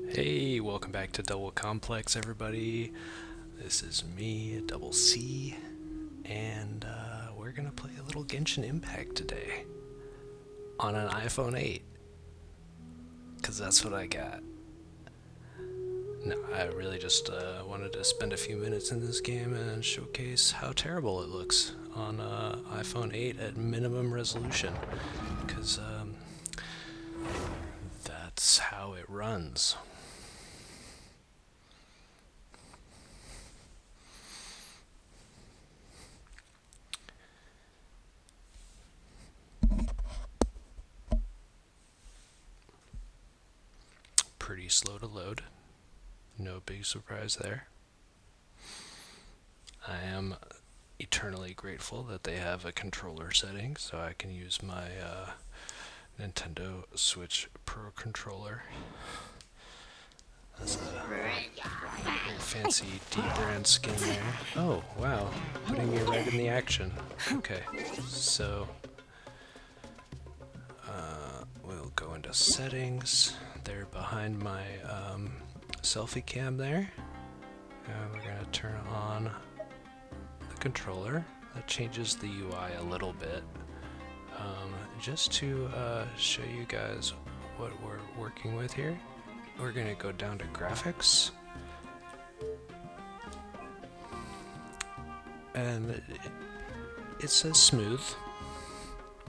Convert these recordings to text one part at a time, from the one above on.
Hey, welcome back to Double Complex, everybody. This is me, Double C, and we're gonna play a little Genshin Impact today on an iPhone 8, because that's what I got. No, I really just wanted to spend a few minutes in this game and showcase how terrible it looks on iPhone 8 at minimum resolution, because that's how it runs. Pretty slow to load. No big surprise there. I am eternally grateful that they have a controller setting so I can use my Nintendo Switch Pro controller. That's a very fancy D-brand skin there. Oh, wow. Putting me right in the action. Okay, so we'll go into settings. They're behind my selfie cam there. And we're going to turn on the controller. That changes the UI a little bit. Just to show you guys what we're working with here, we're going to go down to graphics. And it says smooth.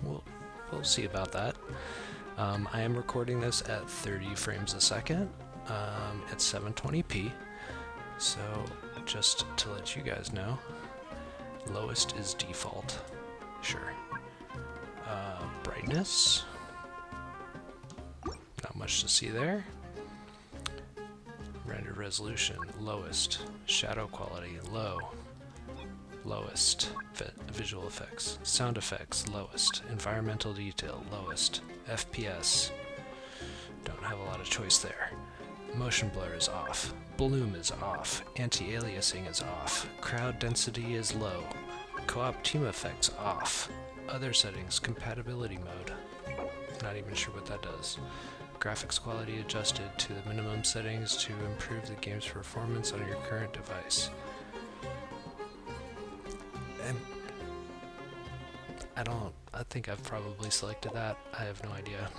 We'll see about that. I am recording this at 30 frames a second at 720p. So just to let you guys know, lowest is default. Sure. Brightness. Not much to see there. Render resolution, lowest. Shadow quality, low. Lowest. Visual effects. Sound effects, lowest. Environmental detail, lowest. FPS. Don't have a lot of choice there. Motion blur is off. Bloom is off. Anti-aliasing is off. Crowd density is low. Co-op team effects off. Other settings, compatibility mode. Not even sure what that does. Graphics quality adjusted to the minimum settings to improve the game's performance on your current device. And I think I've probably selected that. I have no idea.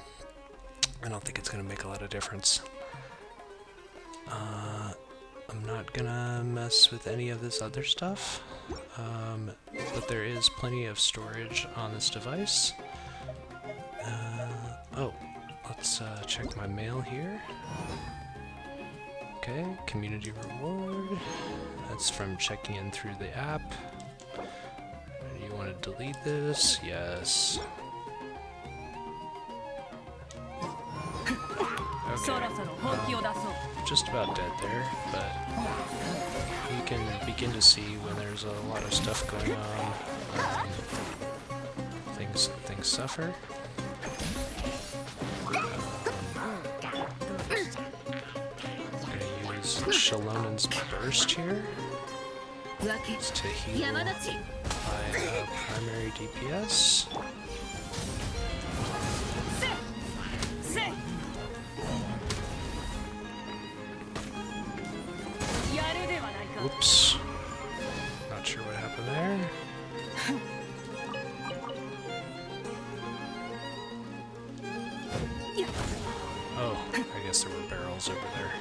I don't think it's going to make a lot of difference. I'm not gonna mess with any of this other stuff, but there is plenty of storage on this device. Oh, let's check my mail here. Okay, community reward. That's from checking in through the app. You want to delete this? Yes. Okay. Just about dead there, but you can begin to see when there's a lot of stuff going on. Things suffer. I'm gonna use Shalonen's burst here. It's to heal my primary DPS. Whoops. Not sure what happened there. Oh, I guess there were barrels over there.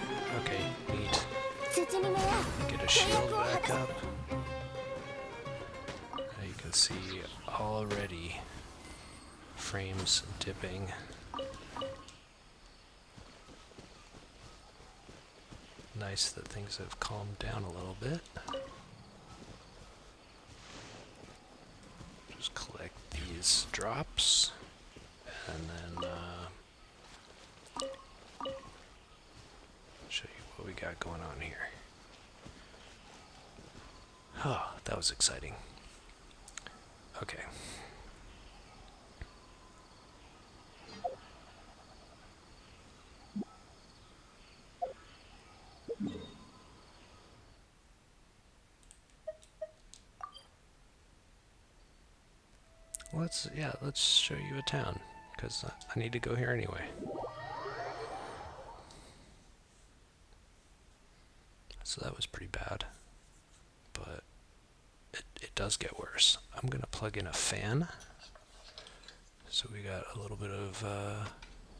Okay, neat. Get a shield back up. Now you can see already frames dipping. Nice that things have calmed down a little bit. Just collect these drops, and then show you what we got going on here. Oh, that was exciting. Okay. Let's show you a town, because I need to go here anyway. So that was pretty bad. But it does get worse. I'm going to plug in a fan. So we got a little bit of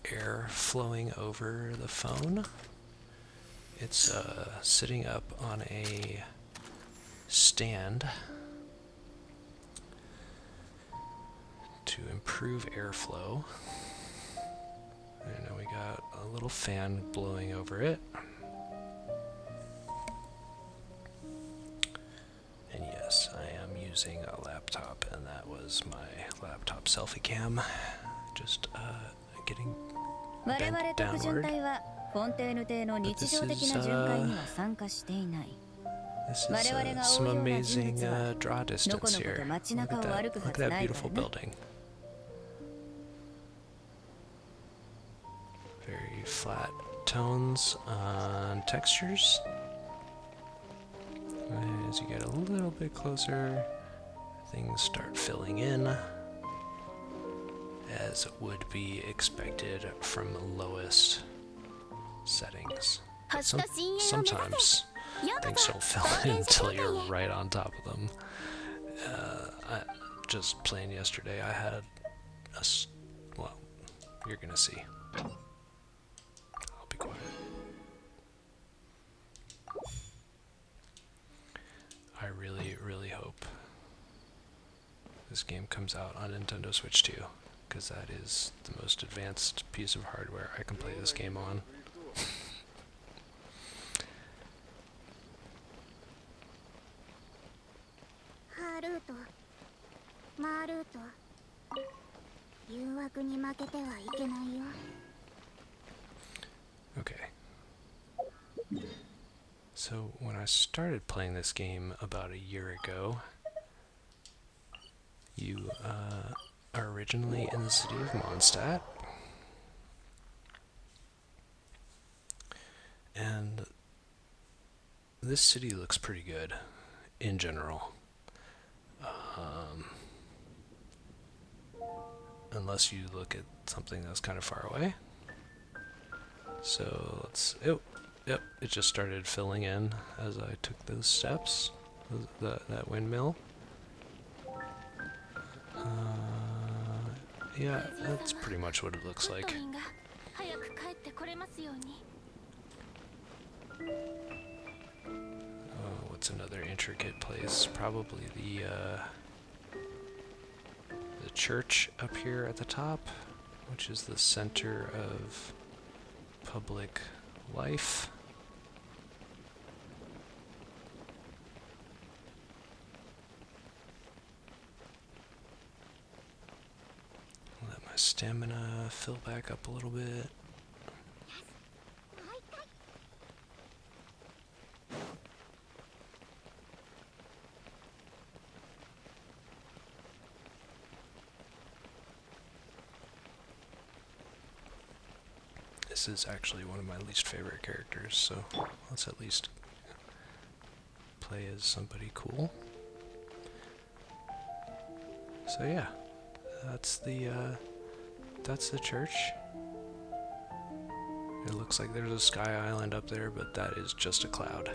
air flowing over the phone. It's sitting up on a stand to improve airflow. And then we got a little fan blowing over it. And yes, I am using a laptop, and that was my laptop selfie cam. Just getting bent downward. But this is some amazing draw distance here. Look at that beautiful building. Very flat tones on textures. As you get a little bit closer, things start filling in, as would be expected from the lowest settings. Sometimes things don't fill in until you're right on top of them. Just playing yesterday, I had well, you're gonna see. I'll be quiet. I really hope this game comes out on Nintendo Switch 2, because that is the most advanced piece of hardware I can play this game on. Okay. So when I started playing this game about a year ago, you are originally in the city of Mondstadt, and this city looks pretty good in general, unless you look at something that's kind of far away. So let's, yep, it just started filling in as I took those steps, that windmill. Yeah, that's pretty much what it looks like. What's another intricate place? Probably the church up here at the top, which is the center of public life. Let my stamina fill back up a little bit. This is actually one of my least favorite characters, so let's at least play as somebody cool. So yeah, that's the church. It looks like there's a sky island up there, but that is just a cloud.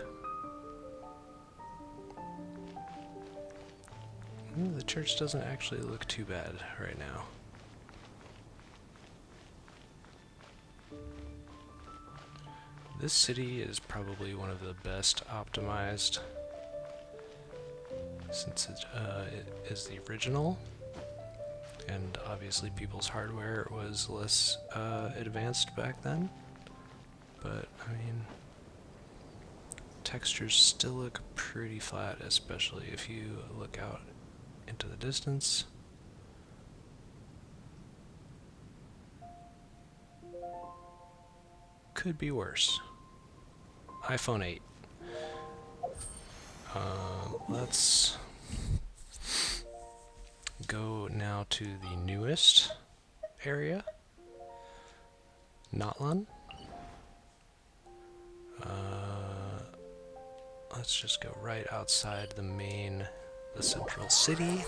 The church doesn't actually look too bad right now. This city is probably one of the best optimized, since it is the original, and obviously people's hardware was less advanced back then. But I mean, textures still look pretty flat, especially if you look out into the distance. Could be worse. iPhone 8. Let's go now to the newest area, Notlan. Let's just go right outside the central city.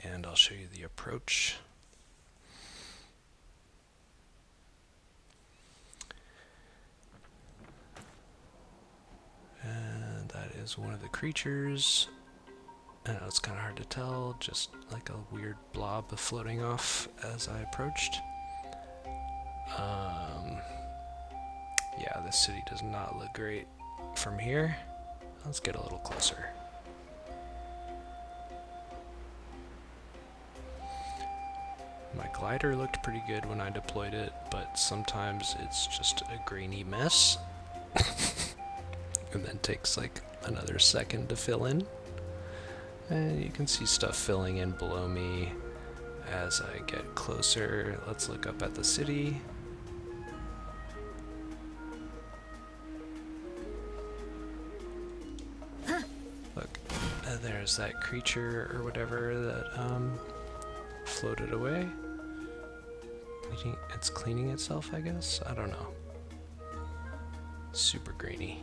And I'll show you the approach. is one of the creatures. I know it's kind of hard to tell, just like a weird blob floating off as I approached. Yeah, this city does not look great from here. Let's get a little closer. My glider looked pretty good when I deployed it, but sometimes it's just a grainy mess. And then takes like another second to fill in. And you can see stuff filling in below me as I get closer. Let's look up at the city. Look, there's that creature or whatever that floated away. It's cleaning itself, I guess? I don't know. Super grainy.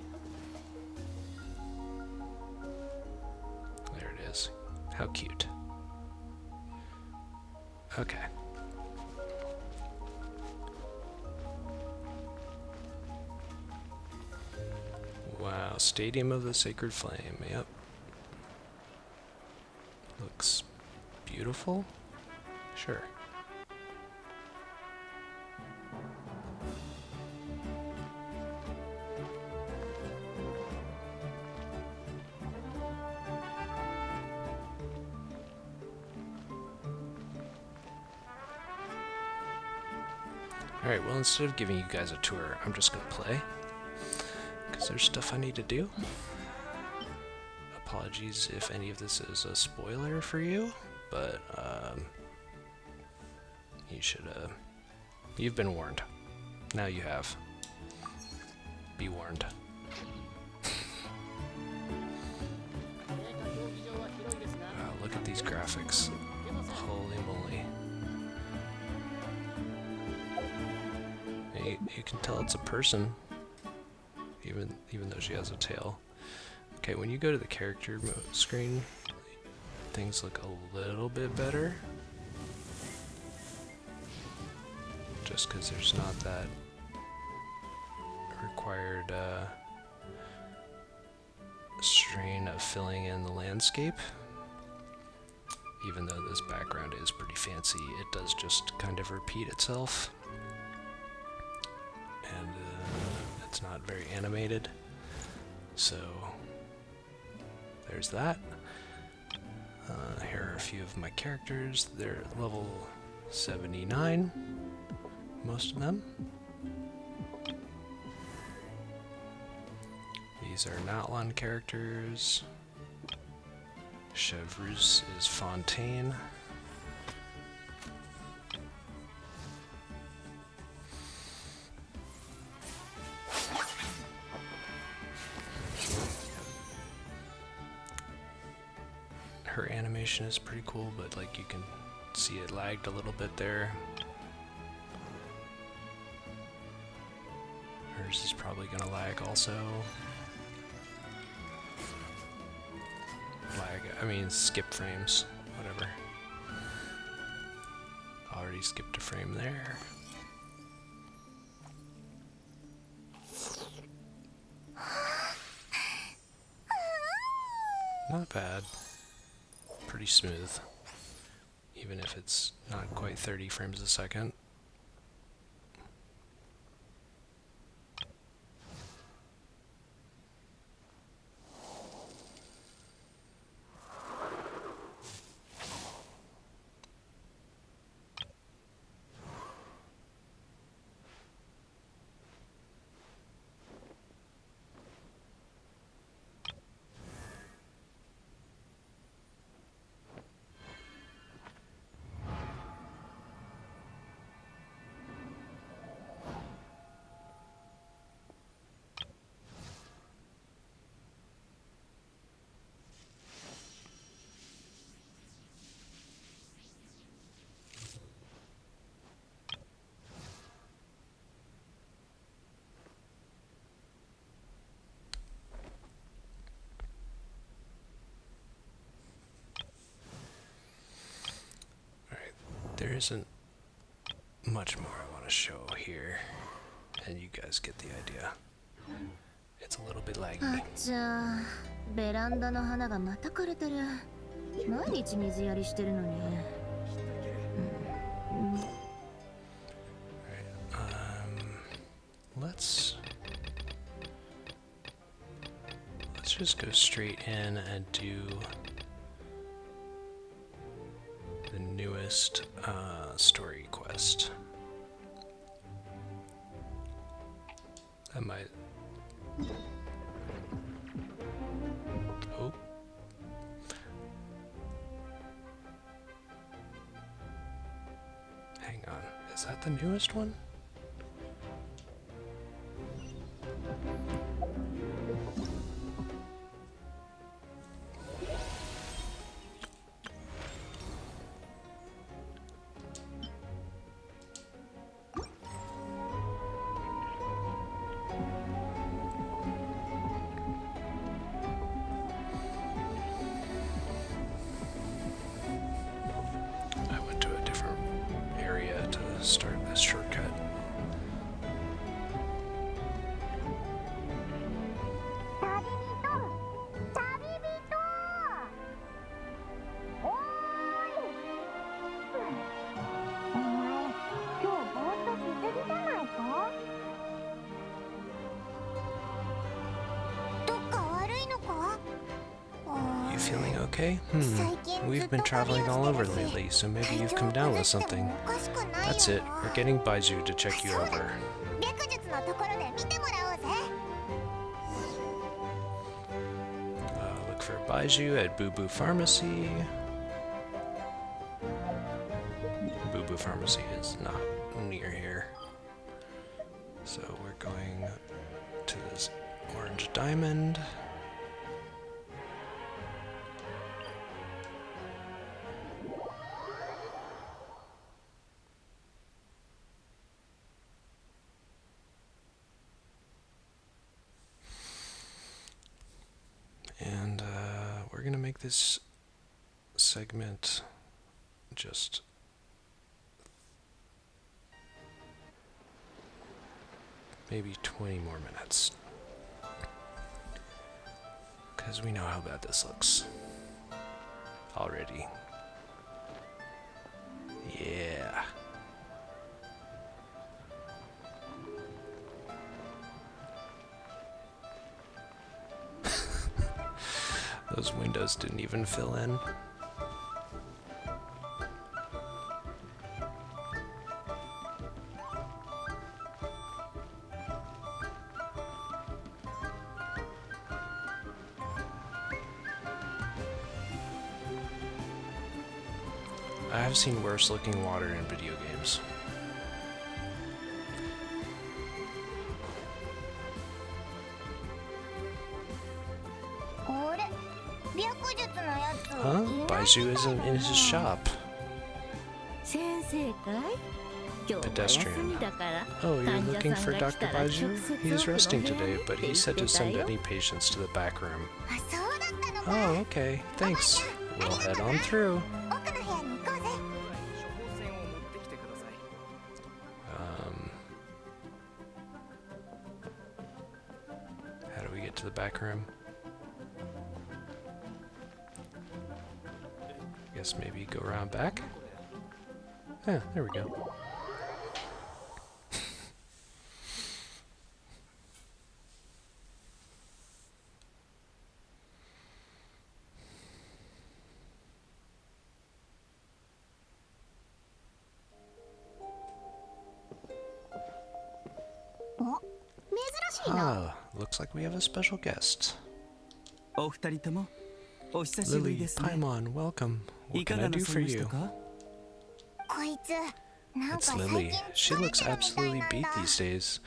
There it is. How cute. Okay. Wow, Stadium of the Sacred Flame, yep. Looks beautiful? Sure. Alright, well, instead of giving you guys a tour, I'm just gonna play. Because there's stuff I need to do. Apologies if any of this is a spoiler for you, but you should you've been warned. Now you have. Be warned. Wow, look at these graphics. Holy moly. You can tell it's a person, even though she has a tail. Okay, when you go to the character screen, things look a little bit better. Just because there's not that required strain of filling in the landscape. Even though this background is pretty fancy, it does just kind of repeat itself. And it's not very animated. So there's that. Here are a few of my characters. They're level 79, most of them. These are Natlan characters. Chevreuse is Fontaine. Her animation is pretty cool, but like you can see it lagged a little bit there. Hers is probably gonna lag also. Skip frames, whatever. Already skipped a frame there. Not bad. Pretty smooth, even if it's not quite 30 frames a second. There isn't much more I want to show here, and you guys get the idea. It's a little bit laggy. あっちゃベランダの花がまた枯れてる。毎日水やりしてるのに。Let's just go straight in and do the newest story quest. That might. Oh. Hang on. Is that the newest one? Start this shortcut. You feeling okay? We've been traveling all over lately, so maybe you've come down with something. That's it. We're getting Baiju to check you over. Look for Baiju at Boo Boo Pharmacy. Boo Boo Pharmacy is not near here. So we're going to this orange diamond. And we're going to make this segment just maybe 20 more minutes. Because we know how bad this looks already. Yeah. Those windows didn't even fill in. I have seen worse looking water in video games. Huh? Baiju isn't in his shop. Pedestrian. Oh, you're looking for Dr. Baiju? He is resting today, but he said to send any patients to the back room. Oh, okay. Thanks. We'll head on through. How do we get to the back room? Guess maybe go around back? Yeah, there we go. Ah, looks like we have a special guest. Lily, Paimon, welcome. What can I do for you? It's Lily. She looks absolutely beat these days.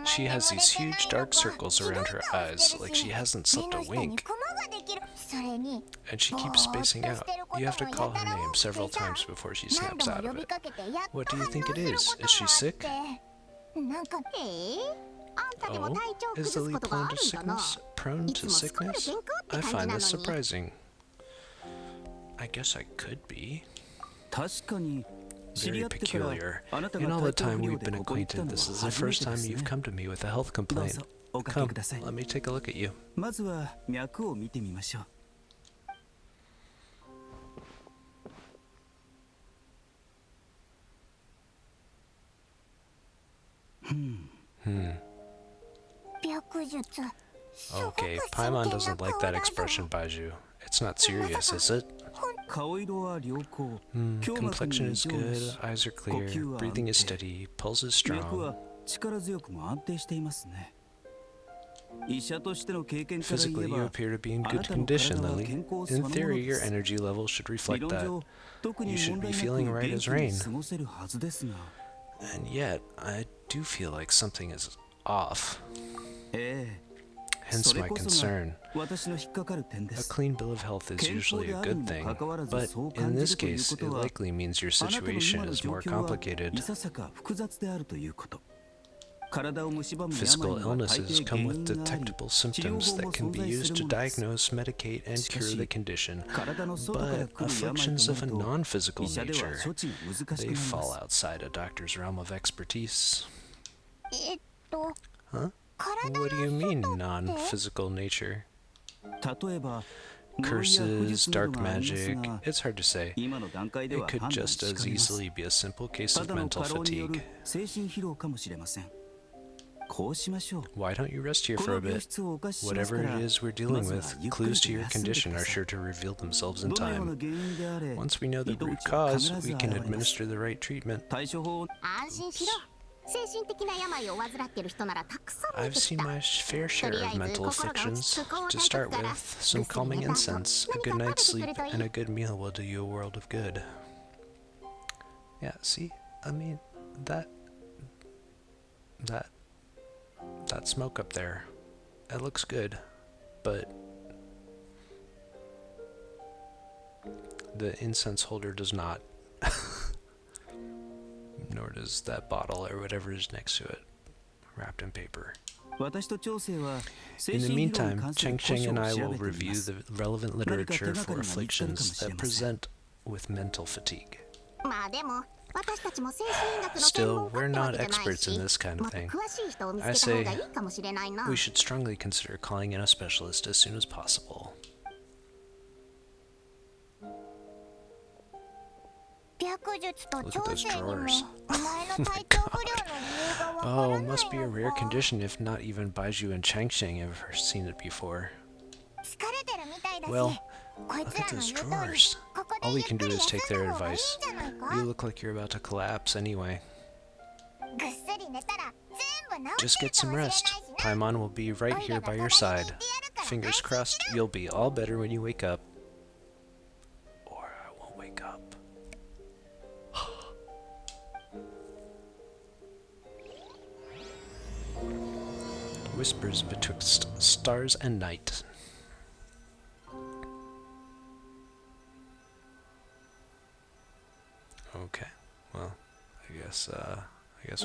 She has these huge dark circles around her eyes, like she hasn't slept a wink. And she keeps spacing out. You have to call her name several times before she snaps out of it. What do you think it is? Is she sick? Oh, is Lily prone to sickness? I find this surprising. I guess I could be. very peculiar. In all the time we've been acquainted, this is the first time you've come to me with a health complaint. Come, let me take a look at you. まずは脈を見てみましょう。Okay, Paimon doesn't like that expression, Baiju. It's not serious, is it? Complexion is good, eyes are clear, breathing is steady, pulse is strong. Physically, you appear to be in good condition, Lily. In theory, your energy level should reflect that. You should be feeling right as rain. And yet, I do feel like something is off. Hence my concern. A clean bill of health is usually a good thing, but in this case, it likely means your situation is more complicated. Physical illnesses come with detectable symptoms that can be used to diagnose, medicate, and cure the condition, but afflictions of a non-physical nature, they fall outside a doctor's realm of expertise. Huh? What do you mean, non-physical nature? Curses, dark magic, it's hard to say. It could just as easily be a simple case of mental fatigue. Why don't you rest here for a bit? Whatever it is we're dealing with, clues to your condition are sure to reveal themselves in time. Once we know the root cause, we can administer the right treatment. Oops. I've seen my fair share of mental afflictions. To start with, some calming incense, a good night's sleep, and a good meal will do you a world of good. Yeah, see? I mean, that smoke up there, it looks good, but the incense holder does not. Nor does that bottle or whatever is next to it, wrapped in paper. In the meantime, Cheng and I will review the relevant literature for afflictions that present with mental fatigue. Still, we're not experts in this kind of thing. I say we should strongly consider calling in a specialist as soon as possible. Look at those drawers. Oh my god. Oh, must be a rare condition if not even Baiju and Changsheng have ever seen it before. Well, look at those drawers. All we can do is take their advice. You look like you're about to collapse anyway. Just get some rest. Paimon will be right here by your side. Fingers crossed you'll be all better when you wake up. Or I won't wake up. Whispers betwixt stars and night. Okay, well, I guess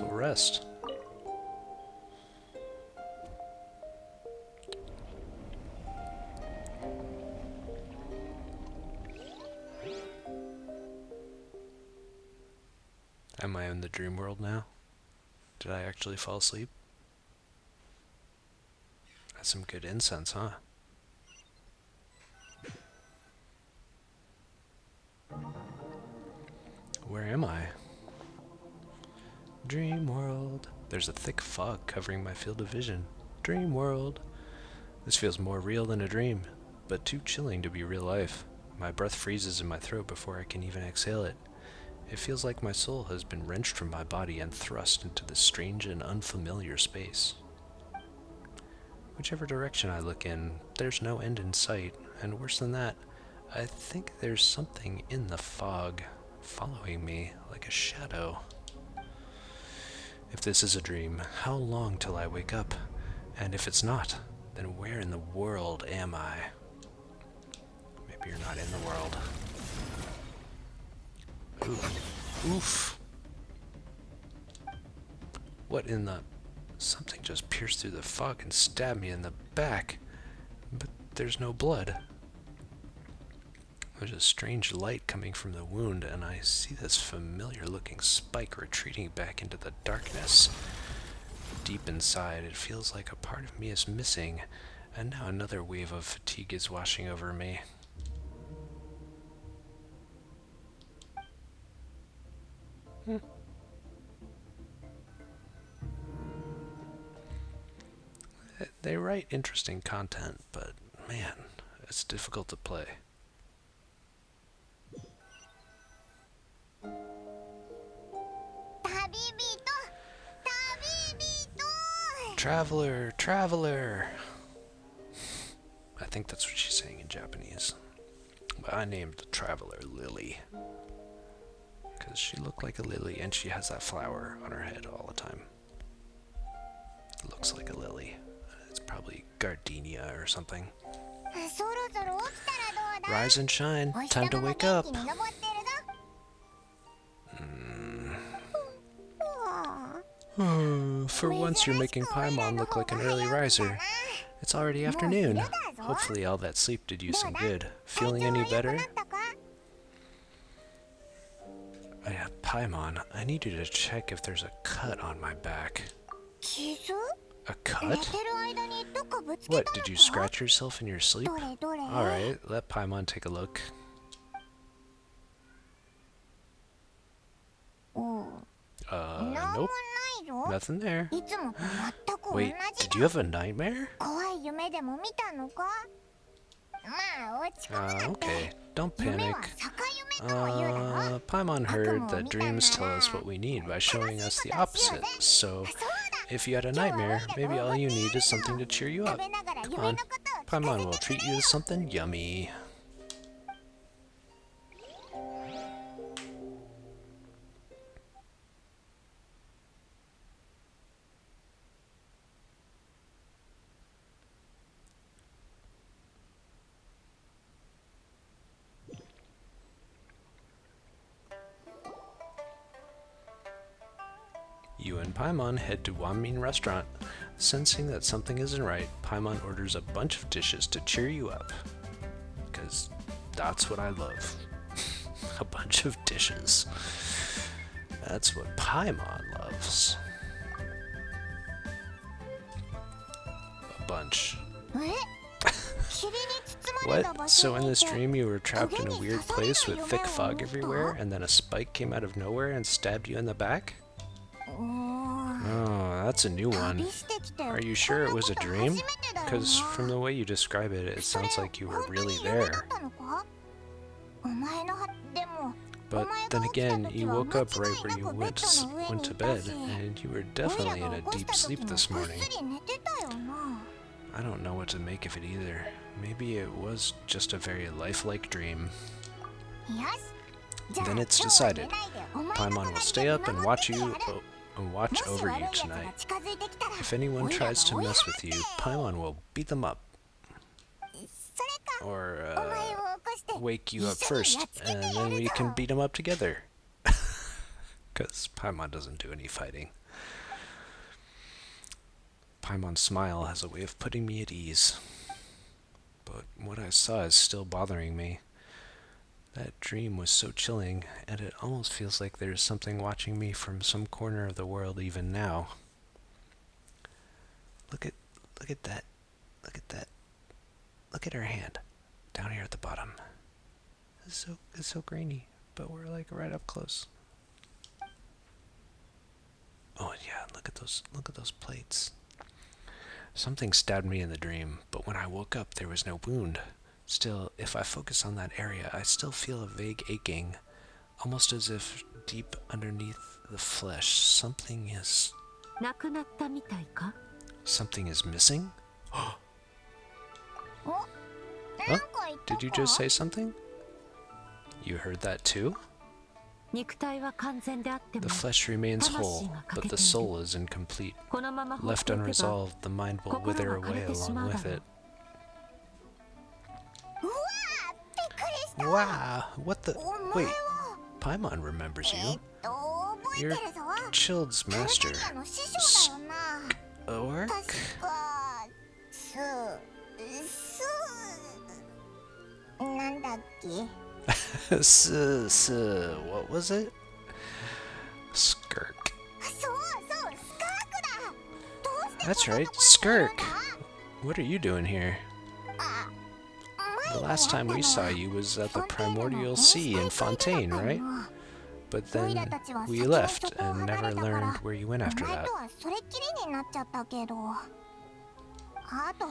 we'll rest. Am I in the dream world now? Did I actually fall asleep? That's some good incense, huh? Where am I? Dream world. There's a thick fog covering my field of vision. Dream world. This feels more real than a dream, but too chilling to be real life. My breath freezes in my throat before I can even exhale it. It feels like my soul has been wrenched from my body and thrust into this strange and unfamiliar space. Whichever direction I look in, there's no end in sight, and worse than that, I think there's something in the fog, following me like a shadow. If this is a dream, how long till I wake up? And if it's not, then where in the world am I? Maybe you're not in the world. Ooh. Oof. What in the... Something just pierced through the fog and stabbed me in the back. But there's no blood. There's a strange light coming from the wound, and I see this familiar-looking spike retreating back into the darkness. Deep inside, it feels like a part of me is missing, and now another wave of fatigue is washing over me. They write interesting content, but man, it's difficult to play. Traveler, traveler! I think that's what she's saying in Japanese. But I named the traveler Lily. Because she looked like a lily, and she has that flower on her head all the time. Looks like a lily. It's probably gardenia or something. Rise and shine. Time to wake up. For once you're making Paimon look like an early riser. It's already afternoon. Hopefully all that sleep did you some good. Feeling any better? Paimon, I need you to check if there's a cut on my back. A cut? What, did you scratch yourself in your sleep? Alright, let Paimon take a look. Nope. Nothing there. Wait, did you have a nightmare? Okay, don't panic. Paimon heard that dreams tell us what we need by showing us the opposite, so if you had a nightmare, maybe all you need is something to cheer you up. Come on, Paimon will treat you to something yummy. You and Paimon head to Wanmin Restaurant. Sensing that something isn't right, Paimon orders a bunch of dishes to cheer you up. Because that's what I love. A bunch of dishes. That's what Paimon loves. A bunch. What? So in this dream you were trapped in a weird place with thick fog everywhere, and then a spike came out of nowhere and stabbed you in the back? Oh, that's a new one. Are you sure it was a dream? Because from the way you describe it, it sounds like you were really there. But then again, you woke up right where you went to bed, and you were definitely in a deep sleep this morning. I don't know what to make of it either. Maybe it was just a very lifelike dream. Then it's decided. Paimon will stay up and watch over you tonight. If anyone tries to mess with you, Paimon will beat them up. Or wake you up first, and then we can beat them up together. Because Paimon doesn't do any fighting. Paimon's smile has a way of putting me at ease. But what I saw is still bothering me. That dream was so chilling, and it almost feels like there's something watching me from some corner of the world even now. Look at that. Look at that. Look at her hand. Down here at the bottom. It's so grainy, but we're like right up close. Oh yeah, look at those plates. Something stabbed me in the dream, but when I woke up there was no wound. Still, if I focus on that area, I still feel a vague aching, almost as if deep underneath the flesh, something is missing? Huh? Did you just say something? You heard that too? The flesh remains whole, but the soul is incomplete. Left unresolved, the mind will wither away along with it. Wow, what the? Wait, Paimon remembers you. You're Child's master. Orc? What was it? Skirk. そうそう、スカークだ。どうして That's こんな right, ところにいるん Skirk. だ？ What are you doing here? あ、 The 前 last 出会 time った we の saw は you was at the フォンテーヌの primordial 原 sea 始 in 大会 Fontaine, でだった right? の。 But オイラ then たちは we 先に left そこを and 離 never れたか learned ら、 where you お went 前 after と that. はそれっきりになっちゃったけど。あと、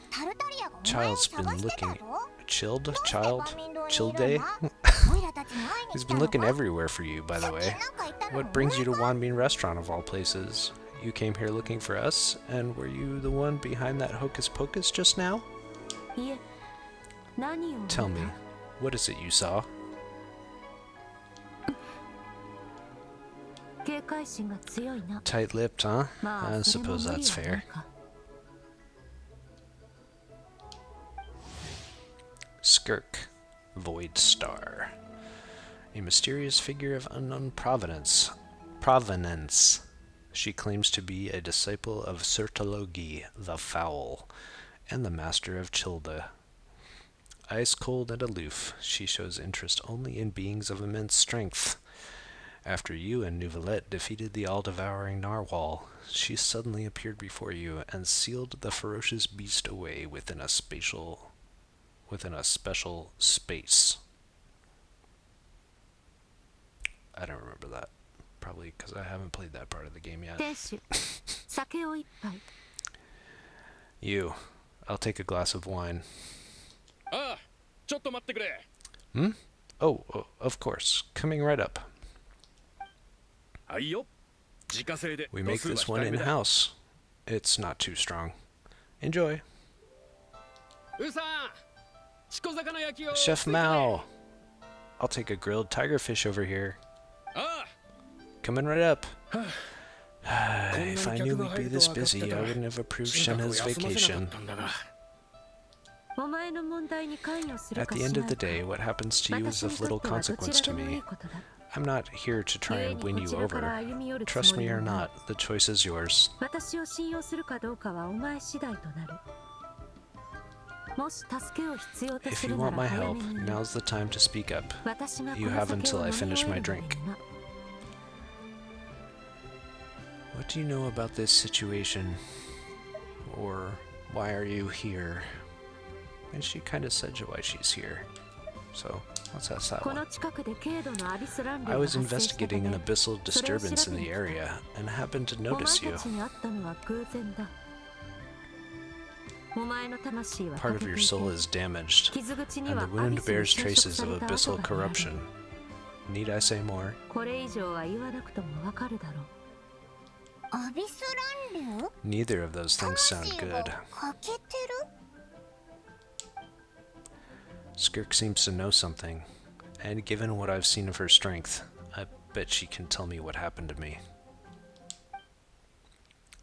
タルタリアがお前を Child's 探 been してた looking. ぞ。 Chilled? どうして Child? バミン堂に Chill いる day? んだ？オイラたちに会いに He's 来た been の looking か？ everywhere for you, by さ the っき way. なんか言ったの What お brings 前 you to か？ Wanbin Restaurant of all places? You came here looking for us, and were you the one behind that hocus pocus just now? いえ、何を見た？ Tell me, what is it you saw? 警戒心が強いな。 Tight-lipped, huh? ま I あ、それも suppose 無理 that's はない fair. か。 Skirk, Void Star. A mysterious figure of unknown provenance. She claims to be a disciple of Sertologi, the Foul, and the master of Childa. Ice cold and aloof, she shows interest only in beings of immense strength. After you and Nouvelette defeated the all-devouring narwhal, she suddenly appeared before you and sealed the ferocious beast away within a special space. I don't remember that. Probably because I haven't played that part of the game yet. 店主、酒を一杯。 You. I'll take a glass of wine. ああ、ちょっと待ってくれ。 Oh, of course. Coming right up. はいよ。自家製で We 度 make 数は this one 控えめだ。 in-house. It's not too strong. Enjoy. ウさん、しこ魚焼きを。 Chef Mao. I'll take a grilled tiger fish over here. ああ。 Coming right up. If I knew we'd be this busy, I wouldn't have approved 心拍を Shenna's 休ませなか vacation. ったんだが。 お前の問題に関与する At か the し end な of い the か。 day, what happens to you is 私に of と little ってはど consequence ちら to でもいい me. ことだ。 I'm not here to try 故 and に win こ you ちらから over. 歩み寄るつ Trust も me り or はない。 not, the choice is yours. 私を信用するかどうかはお前次第となる。もし助けを必要と If す you るな want ら my 早 help, めに言う。 now's the time to speak up. 私がこ You の have 酒 until を I 飲み finish 終え my るまで drink. な。 What do you know about this situation? Or why are you here? And she kind of said why she's here. So, let's ask that この one. 近くで軽度のアビス乱流 I が was 発生したた investigating め an abyssal disturbance in the それを調べに来た。 area and happened to お前 notice た you. ちに会ったのは偶然だ。お前の魂は Part 欠 of け your てい soul て、 is damaged, 傷口に and は the アビ wound スに bears 侵食 traces さ of れた abyssal 跡が見られる。 corruption. Need I say more? これ以上は言わなくともわかるだろう。アビス乱流？ Neither of those things sound 魂 good. が欠けてる？ Skirk seems to know something, and given what I've seen of her strength, I bet she can tell me what happened to me.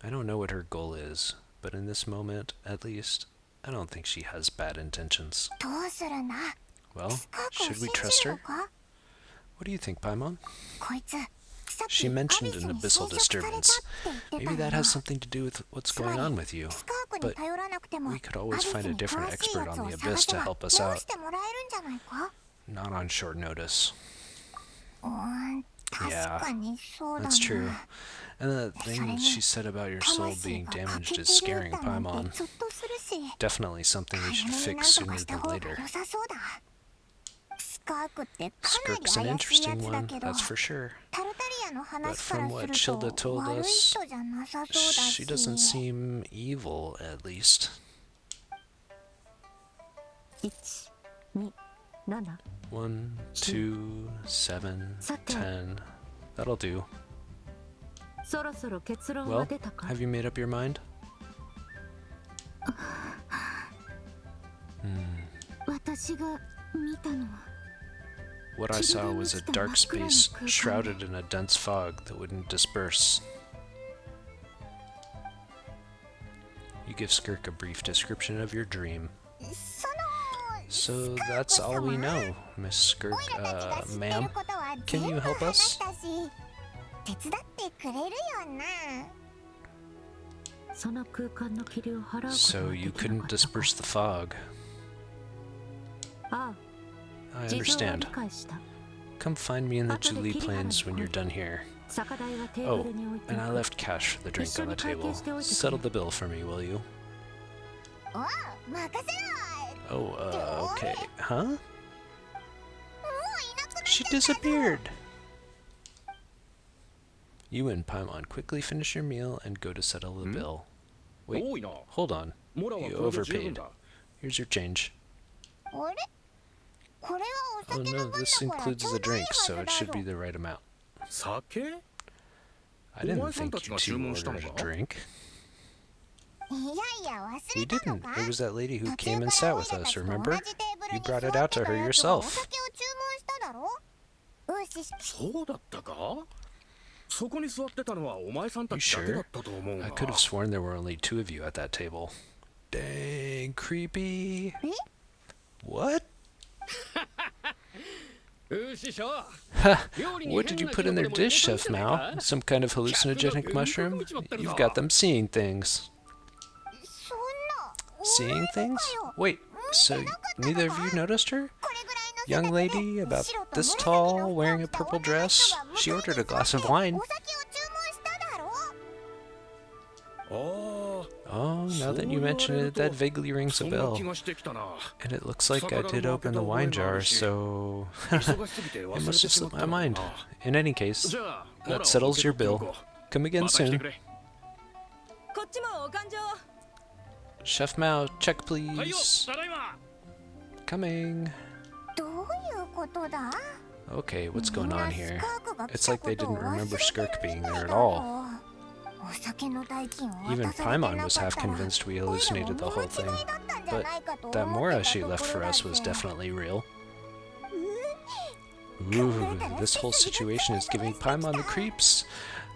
I don't know what her goal is, but in this moment, at least, I don't think she has bad intentions. どうするんだ？ Well, スカークを should 信 we じ trust る her? のか？ What do you think, Paimon? こいつ、さっき She アビ mentioned ス an に abyssal 侵食されたって disturbance. 言ってた Maybe んだ that よ。 has something to do with what's つま going り on with you. スカークに But 頼らなくても、 we could ア always ビス find a に different 詳しい expert やつ on を the 探 abyss せ to ば help us 直 out. してもらえるんじゃないか？ Not on short notice. 確 Yeah, かにそうだな。 That's true. And the thing それに she said about your soul 魂 being が欠 damaged け is てる scaring だなんて Paimon. ゾッとするし、 Definitely something we 早 should めに fix なんと sooner かした than 方が later. 良さそうだ。スカークってかなり Skirk's an 怪しいや interesting つだ one, けど、 that's for sure. タルタリアの But 話から from す what る Childa と told 悪い us, 人じゃなさそうだ she doesn't し。 seem evil, at least. 1、2、7。 1, 2, 7, 10. That'll do. そろそろ結論は Well, 出たか？ have you made up your mind? 私が見たのは What I saw was a dark space shrouded in a dense fog that wouldn't disperse. You give Skirk a brief description of your dream. その So that's all we know, Miss Skirk. オイラたちが知ってる Ma'am, ことは can 全 you 部 help 話 us? したし、手伝ってくれるよな。その空間の霧を払うこと So はで you きなか couldn't ったか？ disperse the fog. ああ、I 事情は understand. 理解した。 Come find me in the 後で Julie 桐原に Plains when you're done here. 酒代はテー Oh, ブルに置いて and I おく。 left cash for the drink on the 一緒に会計 table. しておいてくれ。 Settle the bill for me, will you? おう、任せろ。 Oh, okay. Huh? もういなくなっ She disappeared! You and Paimon quickly finish your meal and go to settle the bill. Wait, 多いな。 hold on. モラは You これで十分 overpaid. だ。 Here's your change. あれこれはお Oh 酒の no, 分だ this から includes ちょ the うどいい drink, は so ず it だ should ぞ。 be the right amount. 酒？ I didn't お前さん think たち you が注 two 文したの ordered a か？ drink. いやいや忘 We れたの didn't. か？ It was that lady who 途中 came か and ら sat オイ with ラた us, ちと同 remember? じテーブル You に brought 座 it って out た to her やつがお yourself. 酒を注文しただろ？よし、そうだったか？そこに座ってたのはお前さんた You ちだけだ sure? ったと思う I が。 could have sworn there were only two of you at that table. Dang, creepy. え What? 師匠。 Ha! What did you put in their dish, Chef Mao? Some kind of hallucinogenic mushroom? You've got them seeing things. そんな。 Seeing things? Wait, so neither of you noticed her? これぐらいの Young lady, about this tall, wearing a purple dress. She ordered a glass of wine. お酒を注文しただろ？ああ。 Oh, now that you mention it, that vaguely rings そ a んな bell. 気がしてきたな。 And it looks like I did open the wine jar, so 忙しすぎて it 忘れ must て have しまっ slipped た my のか mind. な。 In any case, じゃあ、モラ that を settles 受け your 取ってお bill. こう。 Come again また来て soon. くれ。こっちもお勘定。 Chef Mao, check はいよ、 please. ただいま。 Coming. どういうことだ？ Okay, what's みん going な on ス here? カークが来 It's た like こ they とを didn't 忘れ remember てる Skirk み being たい there だ at ぞ。 all. お酒の代金を Even 渡されて Paimon な was かっ half たら、 convinced we オイラも hallucinated the 見 whole 間 thing. 違いだったんじゃ But ないかと that 思 Mora ってた she と left こ for ろだ us was ぜ。 definitely real. Ooh, this whole situation is giving Paimon the creeps.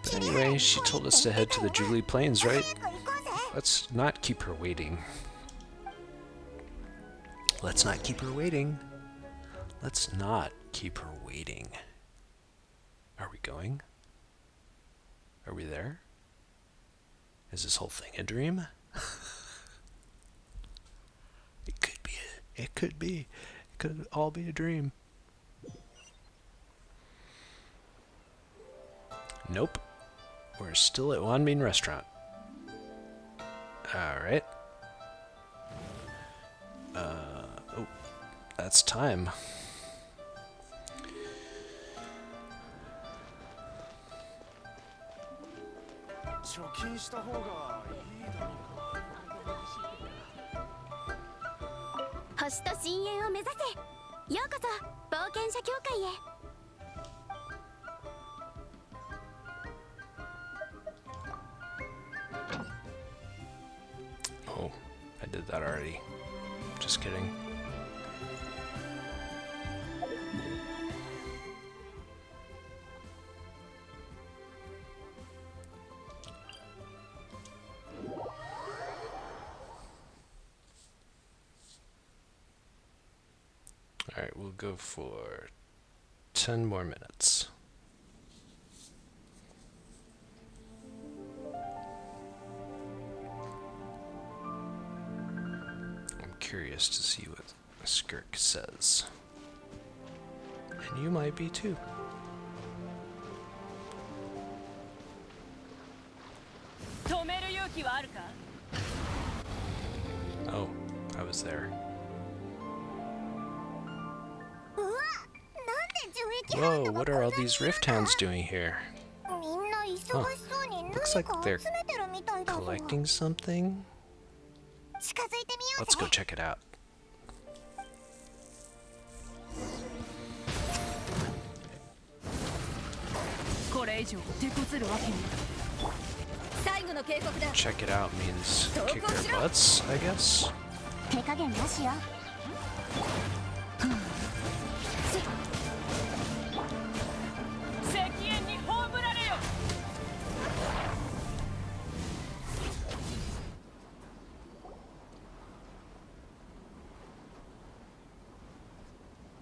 But anyway, she told us to head to the Julie Plains, right? 早く行こうぜ。 Let's not keep her waiting. Let's not keep her waiting. Let's not keep her waiting. Are we going? Are we there? Is this whole thing a dream? It could be. It could be. It could all be a dream. Nope. We're still at Wanmin Restaurant. Alright. Oh, that's time. "星と深淵を目指せ。ようこそ冒険者協会へ。 Oh, I did that already. Just kidding. Alright, we'll go for 10 more minutes. I'm curious to see what Skirk says. And you might be too. Oh, I was there. うわ、なんで樹液ハン Whoa, ドが what こ are ん all なに these rift hounds doing here? みんな忙しそうに何 Looks か like 集 they're めてるみたいだぞ。 Collecting something? 近づいてみよう Let's ぜ。 go check it out. これ以上手こずるわけには。最後の警告だ。 Check it out means kick their butts, I guess. 手加減なしよ。石煙に葬られよ。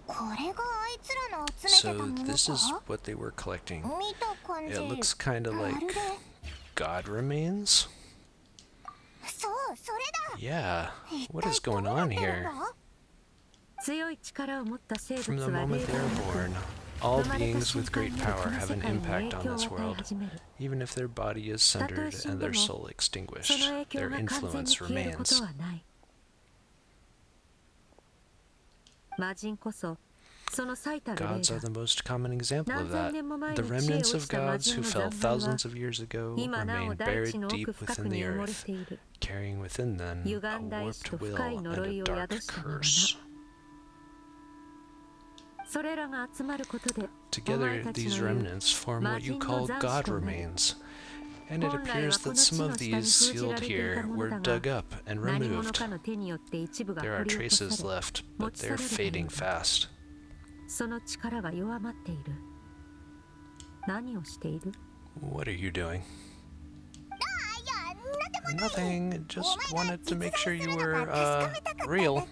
これがあいつらの集めて So たものか。 this is what they were collecting. 見た感じ。 It looks kind of ま like るで。 god remains. そう、それだ。 Yeah. 一 What is 体 going どうなっ on てるん here? だ？強い力を持った生 From 物 the は moment 例 they 外 are なく born, all 生まれた beings 瞬 with 間 great に power この have 世 an 界に impact 影 on 響を this 与え world. 始める。 Even if their body is たとえ sundered 死ん and で their も soul そ extinguished, の影響 their が完全に influence 消えること remains. はない。魔人こそその最たる例 Gods だ are the most common example 何 of 千 that. 年も前 The に知恵 remnants 落 of ちた魔 gods 人 who の fell 残骸は thousands of years ago 今なお remain 大地 buried の deep 奥深く within に the 埋もれ earth, ている carrying within them 歪 a んだ意志 warped と will 深い and 呪 a いを dark 宿したままな curse. それらが集まることでお Together, 前たち these の言う remnants form what you 魔人の call 残 God 滓となり remains, and it 本来は appears こ that の some 地の of 下に these 封じら sealed れていた here もの were だが dug up and 何者 removed. かの手によって一部が There 掘 are り起こ traces され left, 持 but ち去 they're られたよ fading うだ fast. その力は弱まっている何をしている What are you doing? Nothing, just wanted to make sure you were, real.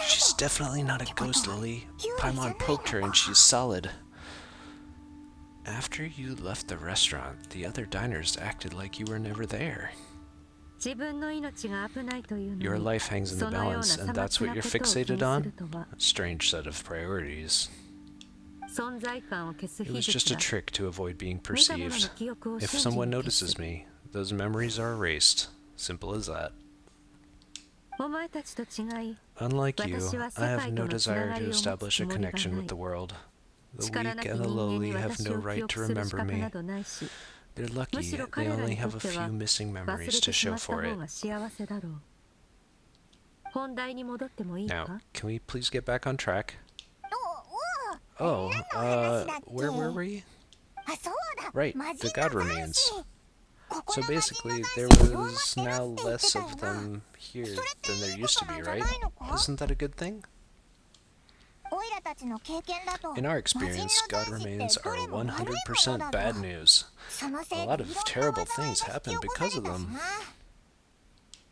She's definitely not a ghost, Lily. Paimon poked her and she's solid. After you left the restaurant, the other diners acted like you were never there. 自分の命が危ないというの Your に life hangs in the そのような balance, さ and ま that's つ what な you're ことを気に fixated す on? るとは Strange set of priorities. 存在感を消す It 秘 was just 術 a だ trick to avoid being 見た者の perceived. 記憶を If 瞬時 someone に消す notices me, those memories are erased. Simple as that. お前たちと違い Unlike you, 私は世 I have 界 no とのつな desire が to りを持つ establish つ a もりが connection な with い the world. The 力な weak き and the 人間に lowly have 私 no を記 right 憶 to する資 remember 格 me. などないし They're む lucky しろ they 彼ら only にと have っ a ては few missing 忘 memories れ to てし show まった for 方 it. が幸せだろう本題に戻ってもいい Now, か can we please get back on track? Oh, where were we? Right, the god remains. So basically, there was now less of them here than there used to be, right? Isn't that a good thing? In our experience, god remains are 100% bad news. A lot of terrible things happen because of them.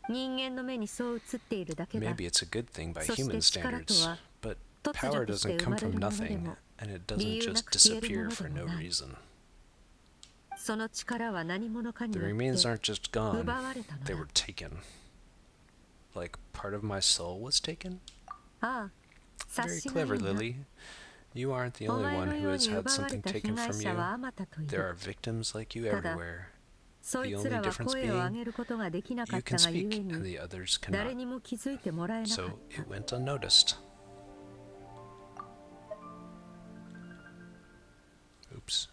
人間の目にそう映っているだけだ Maybe it's a good thing by そして human 力と standards, は but 突 power 如として doesn't 生 come まれ from るもので nothing, も and it 理 doesn't 由な just く消えるも disappear の for で no もない reason. その力は何者かに The よっ remains て aren't just gone, 奪われたの they だ were taken. Like, part of my soul was taken? ああ Very 察しがいい clever, な Lily. You aren't the お only 前 one の who よう has に had 奪われ something た被 taken 害 from 者 you. はあまたとい There る are victims like you ただ everywhere. そい The つら only は difference 声を上 being, げることができなか you った can がゆえ speak, and に the others 誰 cannot. にも気づいてもらえなかっ So た it went unnoticed. Oops.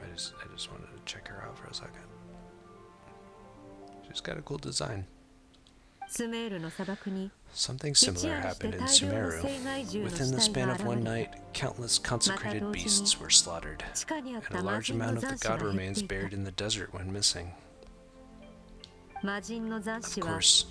I just wanted to check her out for a second. She's got a cool design. スメールの砂漠に Something 一 similar 夜にして happened in 大量の Sumeru. 生害獣の Within 死 the 体 span が of 現 one れ night, countless consecrated また同時に beasts were slaughtered, 地下にあっ and た a 魔 large 人の amount of 残 the 死は god 減って remains いた buried in the desert went missing. 魔人の残 Of 死は course,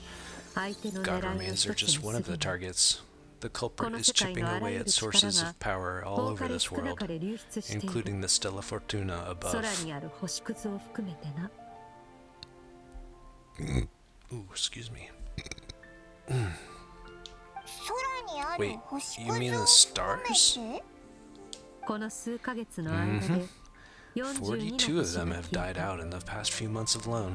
相手の god 狙いを remains 一 are つに just one of 過 the ぎない targets. The こ こ culprit の is 世界 chipping のあら away ゆ at る力 sources が of power all 多 over かれ this 少な world, かれ流出している including the Stella Fortuna 空 above. にある星屑を含めてな Ooh, excuse me. Wait, you mean the stars? この数ヶ月の間で42 42 of の星 them が have 消え died た out in the past few months alone.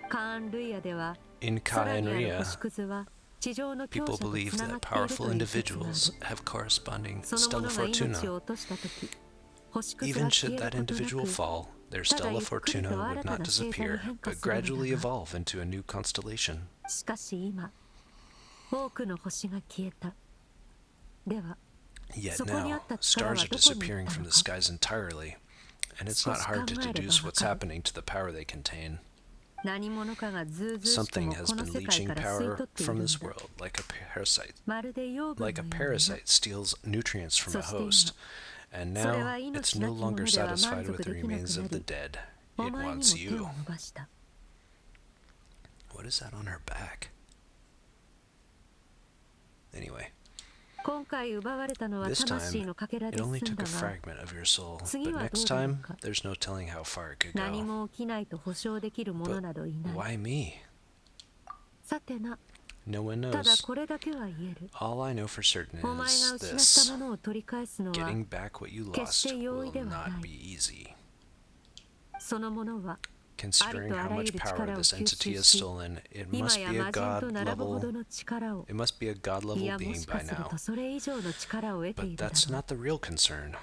カーン・ルイヤでは In 空 Kai に and ある Ria, 星屑は地上の強 people 者と believe つなが that っている powerful という説がある individuals have corresponding その Stella 者が命を Fortuna. 落とした時星屑 Even が should 消え that ることな individual く fall, their ただ Stella ゆっくりと Fortuna 新 would た not な星座に disappear, 変化 but するの gradually だが evolve into a new constellation. しかし今多くの星が消えたでは Yet そこにあ now, った力は stars are どこに行 disappearing った from の the か skies entirely, and it's 少 not し hard to 考えれば deduce わ what's かる happening to the power they contain. 何者かがずうずうしく Something も has この been 世界 leeching から吸い power 取っている from んだ this world like a parasite. まるで養分 Like a のようにな parasite steals nutrients from a そして今 host, and それ now は it's 命 no なきもの longer では満 satisfied 足 with the できなく remains な of the り dead. お It 前にも wants 手を you. 伸ばした What is that on her back? Anyway, 今回奪われたのは this 魂 time, のかけら it で only 済ん took だ a が fragment of your soul, 次 but はど next うだろう time, か there's no telling how far it could 何 go. も起きないと保証できる者 But などいない why me? さてな No one ただ knows. これだけは言える All I know for certain お前が is 失っ this. たものを取り返すのは Getting back what you 決して lost 容易 will ではな not い be easy. そのものは Considering how much power this entity has stolen, it must be a god level being by now. But that's not the real concern.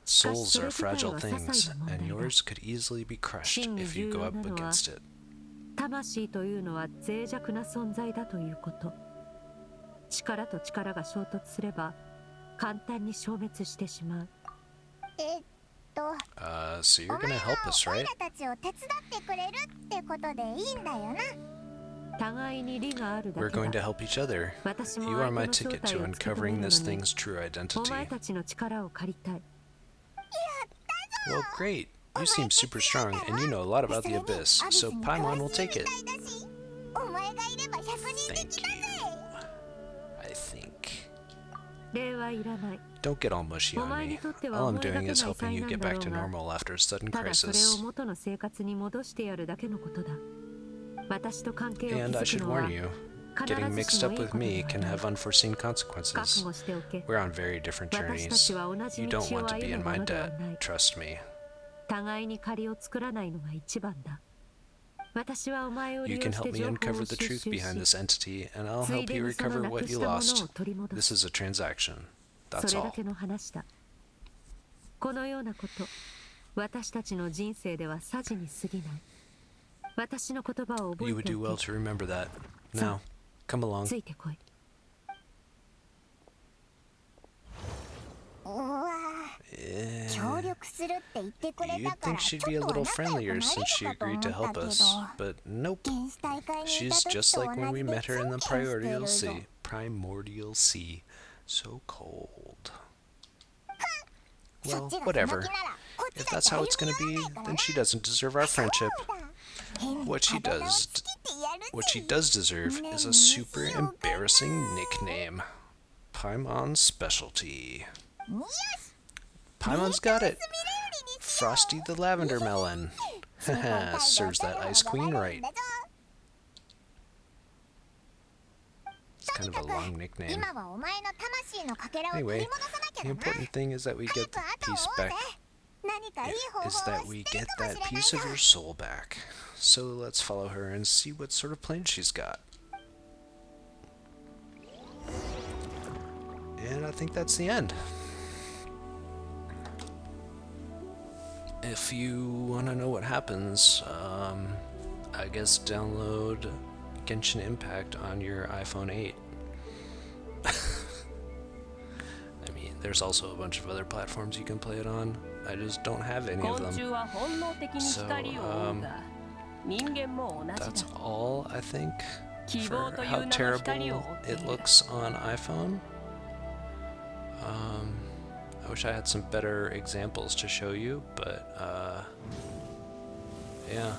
Souls are fragile things, and yours could easily be crushed if you go up against it. 魂というのは脆弱な存在だということ。力と力が衝突すれば簡単に消滅してしまう。So you're gonna help us, right? たちを手伝ってくれるってことでいいんだよな。互いに利があるだけだ。 We're going to help each other. 私も You 相 are 手 my の正 ticket 体 to をつけ止め uncovering るの this に thing's true お identity. 前たちの力を借りたい。 Well, great. You seem super strong, and you know a lot about the Abyss, so Paimon will take it. お前がいれば100人 Thank 敵だぜ。 you. I think. 礼はいらない。 Don't get all mushy on me. All I'm doing is helping you get back to normal after a sudden ただそれを crisis. 元の生活に戻してやるだけのことだ。私と関係を And I 築 should くのは warn you, 必 getting ず mixed しも up いいこ with とで me は can ない。 have unforeseen 覚 consequences. 悟しておけ。 We're on very different 私た journeys. ちは同じ You 道 don't を want to 歩 be む in も my のでは debt. ない。 Trust me. 互いに借りを作らないのが一番だ。私はお前を利 You 用 can し help て me 情報 uncover を the 収 truth 集 behind し、 this entity, and I'll つい help で you にその recover なく what し you たものを lost. 取り戻 This す。 is a transaction. そ That's れだ all. けの話だ。このようなこと、私たちの人生ではさじに過ぎない。私の言葉を覚 You え would て do お well け。 to remember that. Now, come along. ついてこい。うわぁ、協力するって言ってくれ You'd たから think ち she'd be ょ a っとは little 仲良くなれ friendlier る since she かと思 agreed っ to た help けど、 us, but nope. 原始大会にいた She's 時 just と like 同 when we じで met her in the ツンケンしてる primordial ぞ。 sea. Primordial sea. So cold. そ Well, っちがその気なら whatever. こっち If だっ that's て how 歩 it's み gonna 寄ら be, ないから then な。 she doesn't deserve our そう friendship. だ。変に What she あだ名を does, つけてやる what she ぜ。 does deserve is a super embarrassing nickname. Paimon's specialty. よし、 Paimon's got it. Frosty the Lavender Melon. Haha, serves that Ice Queen right. It's kind of a long nickname. 今はお前の魂のかけらを取 Anyway, り戻さなきゃ the だな。 important thing is that we 早 get く the 後を piece 追おう back. ぜ。何かいい方法を Is 知 that って we る get かもし that れない piece of さ。 her soul back. So let's follow her and see what sort of plan she's got. And I think that's the end. If you want to know what happens, I guess download Genshin Impact on your iPhone 8. I mean, there's also a bunch of other platforms you can play it on. I just don't have any of 昆 them. 虫は本能的に光を追うが、人間も同じ That's だ。 all, I think, 希望 for とい how う名の光を追 terrible ってい it る。 looks on iPhone. I wish I had some better examples to show you, but yeah.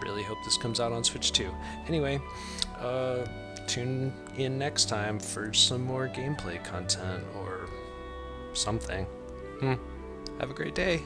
Really hope this comes out on Switch too. Anyway, tune in next time for some more gameplay content or something. Have a great day.